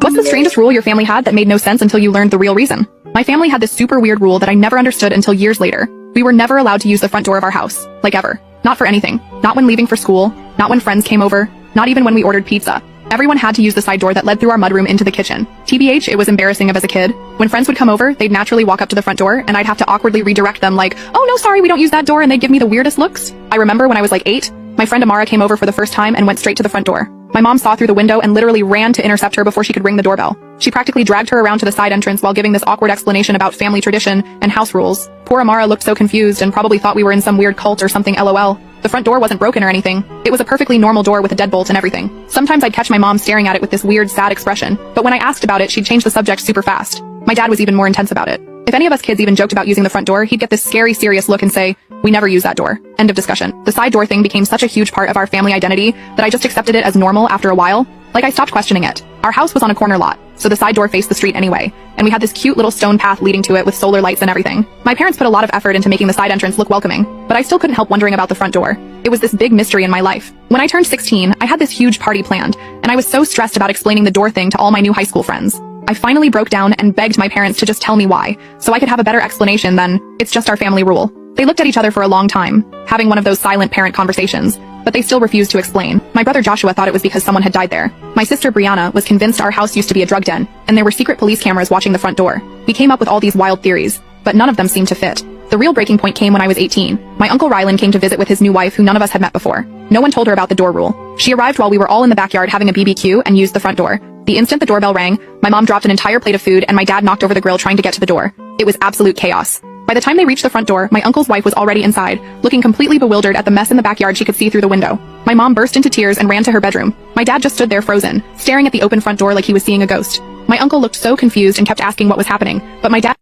What's the strangest rule your family had that made no sense until you learned the real reason? My family had this super weird rule that I never understood until years later. We were never allowed to use the front door of our house. Like ever. Not for anything. Not when leaving for school. Not when friends came over. Not even when we ordered pizza. Everyone had to use the side door that led through our mudroom into the kitchen. TBH, it was embarrassing as a kid. When friends would come over, they'd naturally walk up to the front door, and I'd have to awkwardly redirect them like, "Oh no, sorry, we don't use that door," and they'd give me the weirdest looks. I remember when I was like 8, my friend Amara came over for the first time and went straight to the front door. My mom saw through the window and literally ran to intercept her before she could ring the doorbell. She practically dragged her around to the side entrance while giving this awkward explanation about family tradition and house rules. Poor Amara looked so confused and probably thought we were in some weird cult or something, lol. The front door wasn't broken or anything. It was a perfectly normal door with a deadbolt and everything. Sometimes I'd catch my mom staring at it with this weird, sad expression, but when I asked about it, she'd change the subject super fast. My dad was even more intense about it. If any of us kids even joked about using the front door, he'd get this scary, serious look and say, "We never use that door." End of discussion. The side door thing became such a huge part of our family identity that I just accepted it as normal after a while. Like, I stopped questioning it. Our house was on a corner lot, so the side door faced the street anyway, and we had this cute little stone path leading to it with solar lights and everything. My parents put a lot of effort into making the side entrance look welcoming, but I still couldn't help wondering about the front door. It was this big mystery in my life. When I turned 16, I had this huge party planned, and I was so stressed about explaining the door thing to all my new high school friends. I finally broke down and begged my parents to just tell me why, so I could have a better explanation than, "It's just our family rule." They looked at each other for a long time, having one of those silent parent conversations, but they still refused to explain. My brother Joshua thought it was because someone had died there. My sister Brianna was convinced our house used to be a drug den, and there were secret police cameras watching the front door. We came up with all these wild theories, but none of them seemed to fit. The real breaking point came when I was 18. My uncle Rylan came to visit with his new wife who none of us had met before. No one told her about the door rule. She arrived while we were all in the backyard having a BBQ and used the front door. The instant the doorbell rang, my mom dropped an entire plate of food and my dad knocked over the grill trying to get to the door. It was absolute chaos. By the time they reached the front door, my uncle's wife was already inside, looking completely bewildered at the mess in the backyard she could see through the window. My mom burst into tears and ran to her bedroom. My dad just stood there frozen, staring at the open front door like he was seeing a ghost. My uncle looked so confused and kept asking what was happening, but my dad